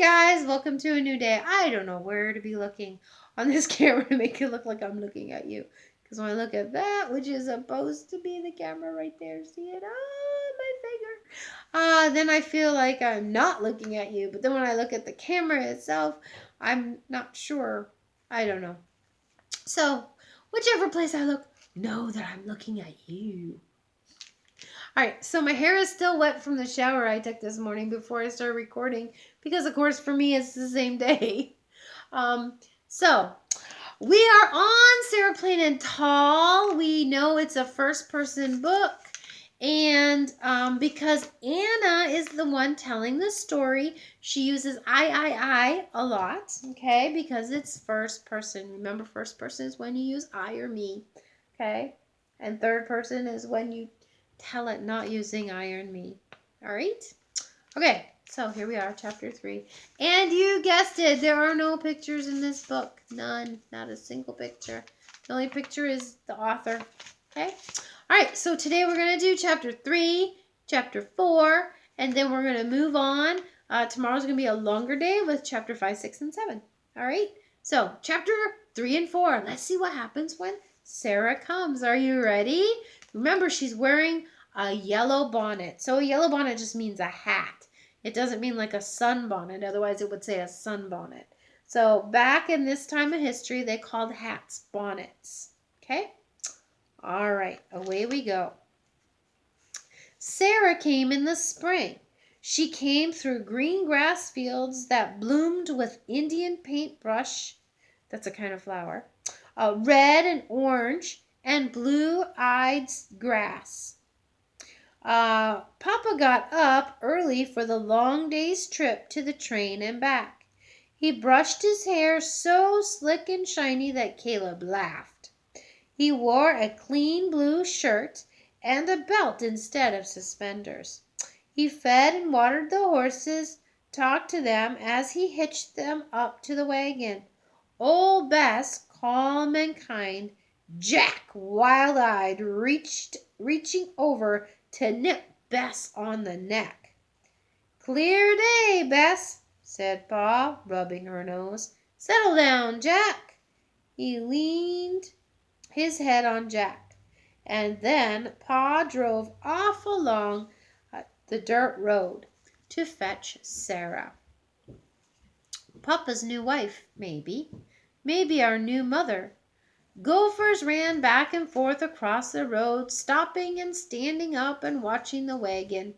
guys, welcome to a new day. I don't know where to be looking on this camera to make it look like I'm looking at you. Because when I look at that, which is supposed to be the camera right there, see it? Oh, my finger. Then I feel like I'm not looking at you. But then when I look at the camera itself, I'm not sure. I don't know. So, whichever place I look, know that I'm looking at you. All right, so my hair is still wet from the shower I took this morning before I started recording because, of course, for me, it's the same day. So we are on Sarah Plain and Tall. We know it's a first-person book, and because Anna is the one telling the story, she uses I a lot, okay, because it's first person. Remember, first person is when you use I or me, okay, and third person is when you tell it not using I or me. All right? Okay, so here we are, chapter 3. And you guessed it, there are no pictures in this book. None, not a single picture. The only picture is the author. Okay? All right, so today we're going to do chapter 3, chapter 4, and then we're going to move on. Tomorrow's going to be a longer day with chapter 5, 6, and 7. All right? So, chapter 3 and 4. Let's see what happens when Sarah comes. Are you ready? Remember, she's wearing a yellow bonnet. So a yellow bonnet just means a hat. It doesn't mean like a sunbonnet. Otherwise, it would say a sunbonnet. So back in this time of history, they called hats bonnets. Okay? All right, away we go. Sarah came in the spring. She came through green grass fields that bloomed with Indian paintbrush. That's a kind of flower. Red and orange and blue-eyed grass. Papa got up early for the long day's trip to the train and back. He brushed his hair so slick and shiny that Caleb laughed. He wore a clean blue shirt and a belt instead of suspenders. He fed and watered the horses, talked to them as he hitched them up to the wagon. Old Bess, calm and kind, Jack, wild-eyed, reaching over to nip Bess on the neck. "Clear day, Bess," said Pa, rubbing her nose. "Settle down, Jack." He leaned his head on Jack, and then Pa drove off along the dirt road to fetch Sarah. Papa's new wife, maybe. Maybe our new mother. Gophers ran back and forth across the road, stopping and standing up and watching the wagon.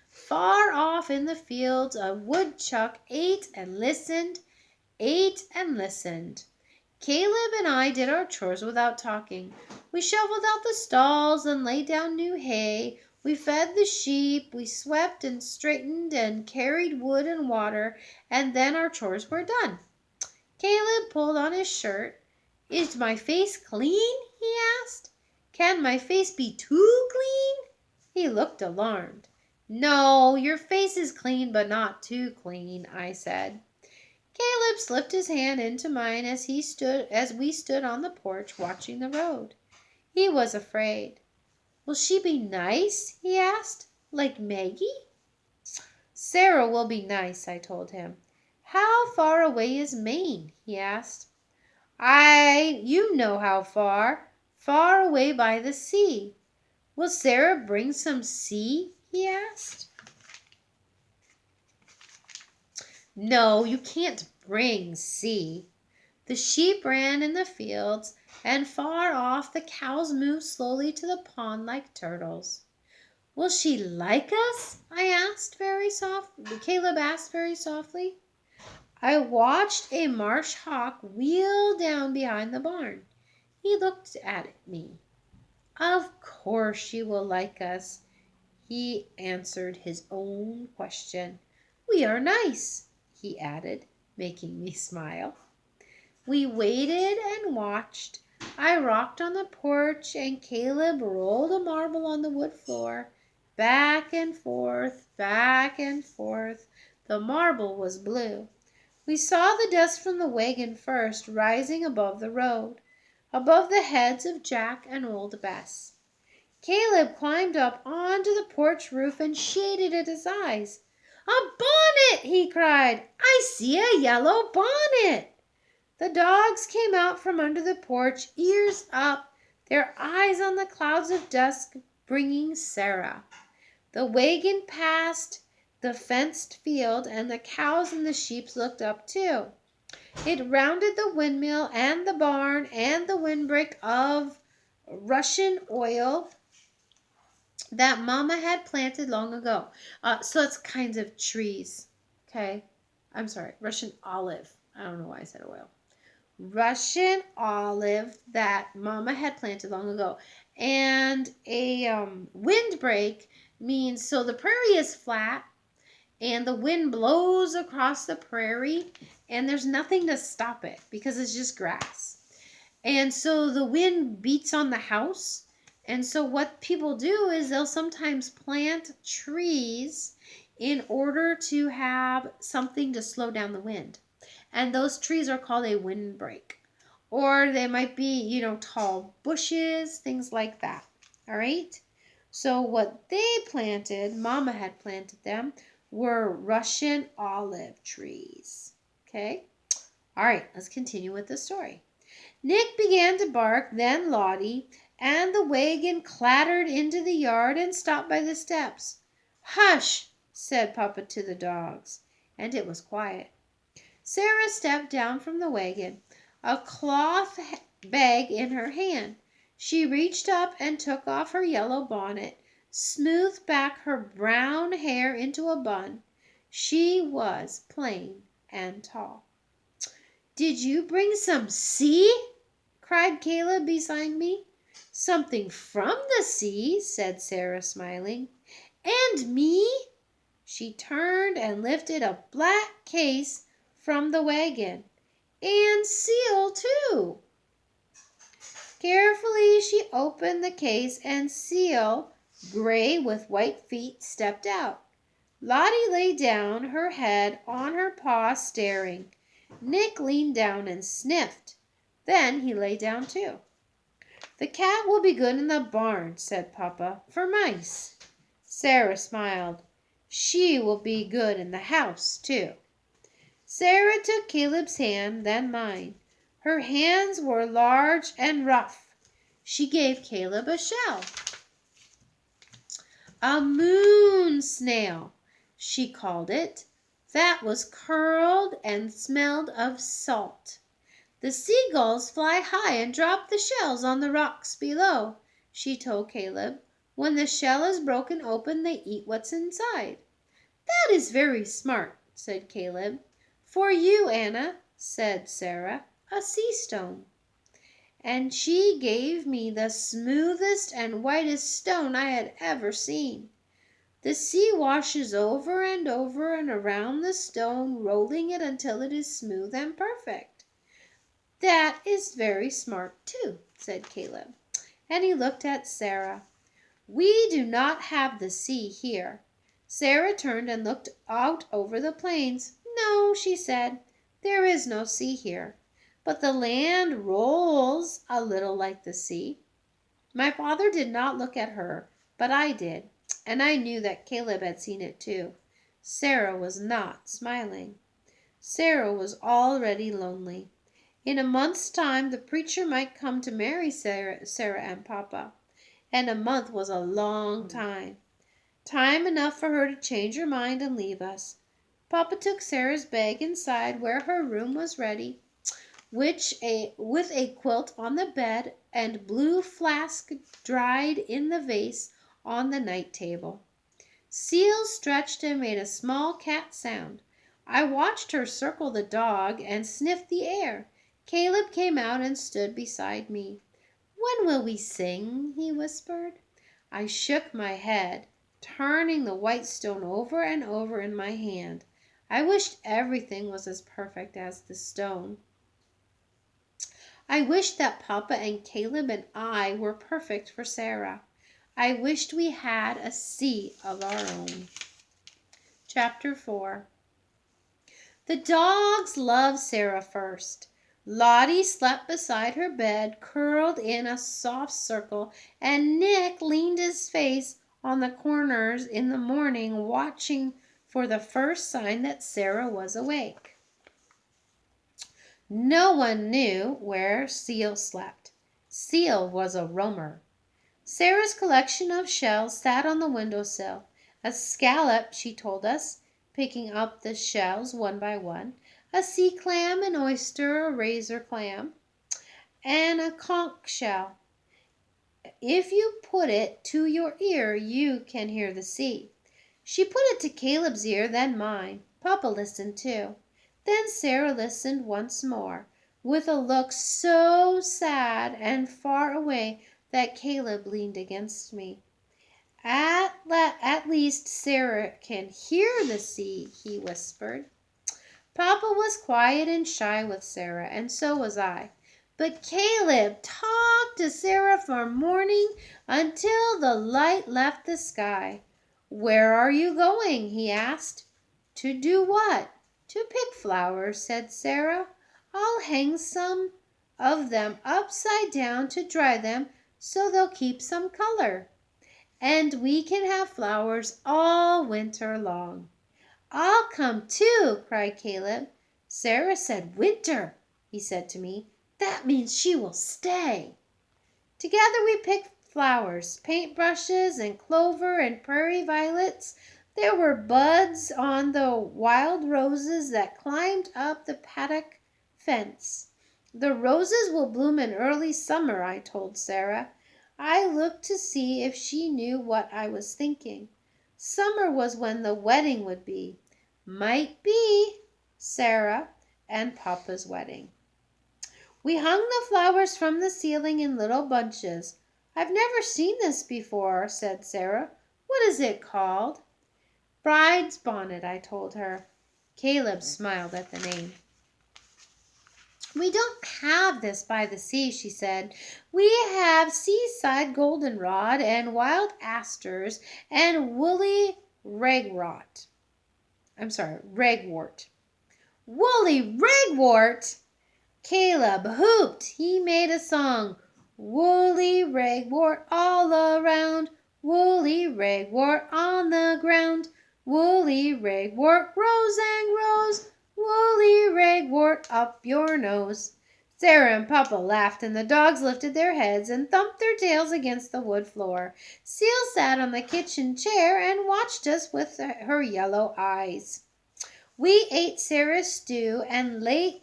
Far off in the fields, a woodchuck ate and listened. Caleb and I did our chores without talking. We shoveled out the stalls and laid down new hay. We fed the sheep. We swept and straightened and carried wood and water, and then our chores were done. Caleb pulled on his shirt. "Is my face clean?" he asked. "Can my face be too clean?" He looked alarmed. "No, your face is clean, but not too clean," I said. Caleb slipped his hand into mine as we stood on the porch watching the road. He was afraid. "Will she be nice?" he asked. "Like Maggie?" "Sarah will be nice," I told him. "How far away is Maine?" he asked. You know how far. Far away by the sea." "Will Sarah bring some sea?" he asked. "No, you can't bring sea." The sheep ran in the fields, and far off the cows moved slowly to the pond like turtles. "Will she like us?" Caleb asked very softly. I watched a marsh hawk wheel down behind the barn. He looked at me. "Of course she will like us," he answered his own question. "We are nice," he added, making me smile. We waited and watched. I rocked on the porch, and Caleb rolled a marble on the wood floor. Back and forth, back and forth. The marble was blue. We saw the dust from the wagon first, rising above the road, above the heads of Jack and old Bess. Caleb climbed up onto the porch roof and shaded his eyes. A bonnet, he cried. I see a yellow bonnet. The dogs came out from under the porch, ears up, their eyes on the clouds of dust bringing Sarah. The wagon passed the fenced field, and the cows and the sheep looked up too. It rounded the windmill and the barn and the windbreak of Russian oil that Mama had planted long ago. So it's kinds of trees. Okay. I'm sorry. Russian olive. I don't know why I said oil. Russian olive that Mama had planted long ago. And a windbreak means, so the prairie is flat and the wind blows across the prairie and there's nothing to stop it because it's just grass. And so the wind beats on the house. And so what people do is they'll sometimes plant trees in order to have something to slow down the wind. And those trees are called a windbreak. Or they might be, tall bushes, things like that. All right? So what they planted, Mama had planted them, were Russian olive trees. Okay? All right, let's continue with the story. Nick began to bark, then Lottie, and the wagon clattered into the yard and stopped by the steps. Hush, said Papa to the dogs, and it was quiet. Sarah stepped down from the wagon, a cloth bag in her hand. She reached up and took off her yellow bonnet, smoothed back her brown hair into a bun. She was plain and tall. Did you bring some sea? Cried Caleb beside me. Something from the sea, said Sarah, smiling. And me? She turned and lifted a black case from the wagon. And Seal, too. Carefully she opened the case and Seal, gray with white feet, stepped out. Lottie lay down, her head on her paw, staring. Nick leaned down and sniffed. Then he lay down too. The cat will be good in the barn, said Papa, for mice. Sarah smiled. She will be good in the house too. Sarah took Caleb's hand, then mine. Her hands were large and rough. She gave Caleb a shell. A moon snail, she called it. That was curled and smelled of salt. The seagulls fly high and drop the shells on the rocks below, she told Caleb. When the shell is broken open, they eat what's inside. That is very smart, said Caleb. For you, Anna, said Sarah, a sea stone. And she gave me the smoothest and whitest stone I had ever seen. The sea washes over and around the stone, rolling it until it is smooth and perfect. That is very smart, too, said Caleb. And he looked at Sarah. We do not have the sea here. Sarah turned and looked out over the plains. No, she said, there is no sea here. But the land rolls a little like the sea. My father did not look at her, but I did, and I knew that Caleb had seen it too. Sarah was not smiling. Sarah was already lonely. In a month's time the preacher might come to marry Sarah and Papa, and a month was a long time. Time enough for her to change her mind and leave us. Papa took Sarah's bag inside where her room was ready, with a quilt on the bed and blue flask dried in the vase on the night table. Seal stretched and made a small cat sound. I watched her circle the dog and sniff the air. Caleb came out and stood beside me. When will we sing? He whispered. I shook my head, turning the white stone over and over in my hand. I wished everything was as perfect as the stone. I wished that Papa and Caleb and I were perfect for Sarah. I wished we had a sea of our own. Chapter 4. The dogs loved Sarah first. Lottie slept beside her bed, curled in a soft circle, and Nick leaned his face on the corners in the morning, watching for the first sign that Sarah was awake. No one knew where Seal slept. Seal was a roamer. Sarah's collection of shells sat on the windowsill. A scallop, she told us, picking up the shells one by one, a sea clam, an oyster, a razor clam, and a conch shell. If you put it to your ear, you can hear the sea. She put it to Caleb's ear, then mine. Papa listened too. Then Sarah listened once more, with a look so sad and far away that Caleb leaned against me. At least Sarah can hear the sea, he whispered. Papa was quiet and shy with Sarah, and so was I. But Caleb talked to Sarah from morning until the light left the sky. "Where are you going?" he asked. "To do what?" "To pick flowers," said Sarah. "I'll hang some of them upside down to dry them so they'll keep some color. And we can have flowers all winter long." "I'll come too," cried Caleb. "Sarah said winter," he said to me. "That means she will stay." Together we picked flowers, paintbrushes and clover and prairie violets. There were buds on the wild roses that climbed up the paddock fence. "The roses will bloom in early summer," I told Sarah. I looked to see if she knew what I was thinking. Summer was when the wedding would be. Might be Sarah and Papa's wedding. We hung the flowers from the ceiling in little bunches. "I've never seen this before," said Sarah. "What is it called?" "Bride's bonnet," I told her. Caleb smiled at the name. "We don't have this by the sea," she said. "We have seaside goldenrod and wild asters and woolly ragwort." "Woolly ragwort!" Caleb whooped. He made a song. "Woolly ragwort all around, woolly ragwort on the ground, woolly ragwort grows and grows, woolly ragwort up your nose." Sarah and Papa laughed, and the dogs lifted their heads and thumped their tails against the wood floor. Seal sat on the kitchen chair and watched us with her yellow eyes. We ate Sarah's stew and the late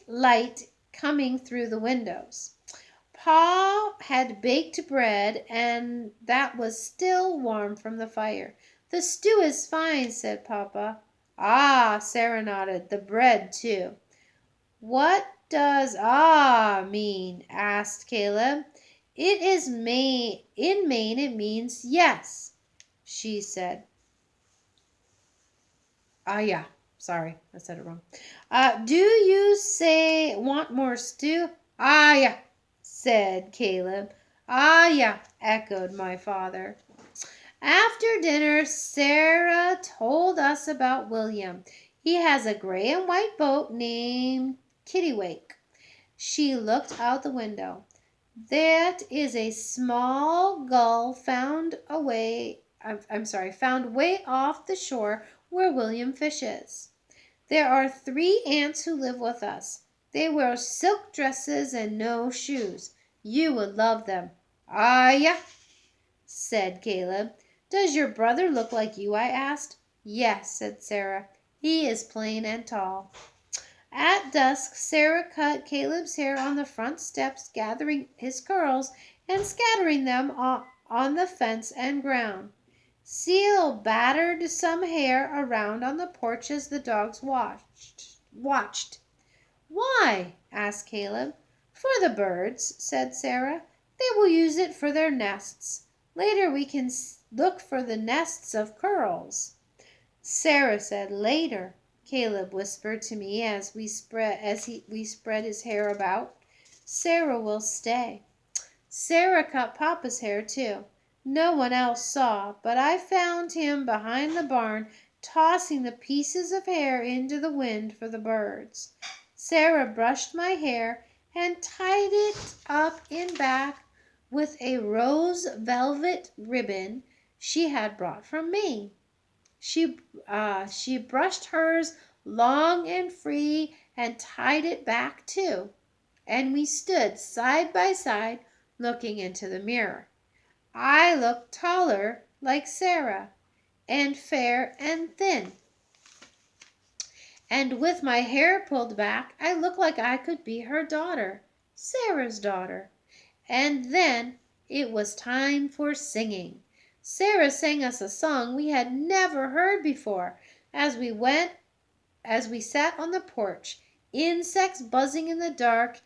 light coming through the windows. Pa had baked bread, and that was still warm from the fire. "The stew is fine," said Papa. "Ah," Sarah nodded, "the bread too." "What does 'ah' mean?" asked Caleb. "It is Maine. In Maine it means yes," she said. Yeah. Sorry, I said it wrong. "Do you want more stew?" Yeah, said Caleb. Yeah, echoed my father. After dinner, Sarah told us about William. He has a gray and white boat named Kittiwake. She looked out the window. "That is a small gull found way off the shore where William fishes. There are 3 aunts who live with us. They wear silk dresses and no shoes. You would love them." Yeah," said Caleb. "Does your brother look like you?" I asked. "Yes," said Sarah. "He is plain and tall." At dusk, Sarah cut Caleb's hair on the front steps, gathering his curls and scattering them on the fence and ground. Seal battered some hair around on the porch as the dogs watched. "Why?" asked Caleb. "For the birds," said Sarah. "They will use it for their nests. Later we can look for the nests of curls." Sarah said later. Caleb whispered to me as we spread his hair about. "Sarah will stay." Sarah cut Papa's hair too. No one else saw, but I found him behind the barn, tossing the pieces of hair into the wind for the birds. Sarah brushed my hair and tied it up in back with a rose velvet ribbon. she had brought from me. She brushed hers long and free and tied it back too. And we stood side by side looking into the mirror. I looked taller, like Sarah, and fair and thin. And with my hair pulled back, I looked like I could be her daughter, Sarah's daughter. And then it was time for singing. Sarah sang us a song we had never heard before as we sat on the porch, insects buzzing in the dark,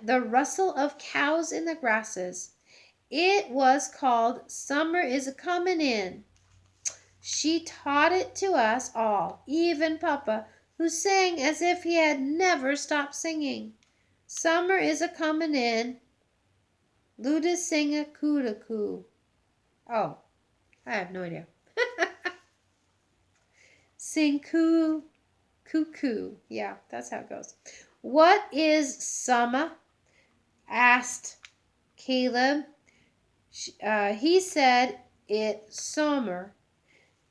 the rustle of cows in the grasses. It was called Summer is a Comin' In. She taught it to us all, even Papa, who sang as if he had never stopped singing. Summer is a comin' in, Luda sing a coo. Oh, I have no idea. Sing coo, cuckoo. Yeah, that's how it goes. What is summer? Asked Caleb. He said it summer,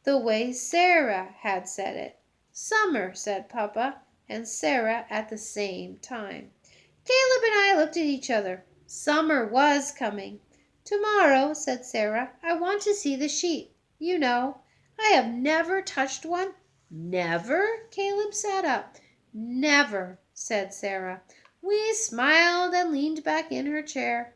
the way Sarah had said it. Summer, said Papa and Sarah at the same time. Caleb and I looked at each other. Summer was coming. Tomorrow, said Sarah, I want to see the sheep. You know, I have never touched one. Never? Caleb sat up. Never, said Sarah. We smiled and leaned back in her chair.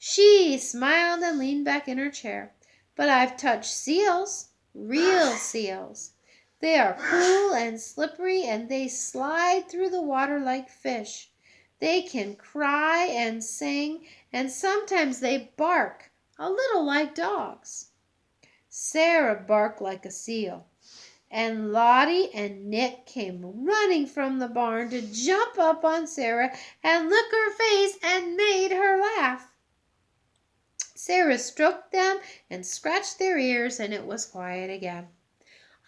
She smiled and leaned back in her chair. But I've touched seals, real seals. They are cool and slippery, and they slide through the water like fish. They can cry and sing, and sometimes they bark, a little like dogs. Sarah barked like a seal, and Lottie and Nick came running from the barn to jump up on Sarah and lick her face and made her laugh. Sarah stroked them and scratched their ears, and it was quiet again.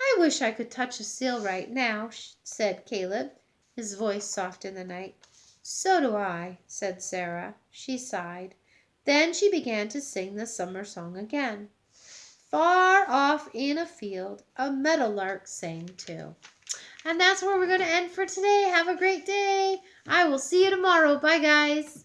I wish I could touch a seal right now, said Caleb, his voice soft in the night. So do I, said Sarah. She sighed. Then she began to sing the summer song again. Far off in a field, a meadowlark sang too. And that's where we're going to end for today. Have a great day. I will see you tomorrow. Bye, guys.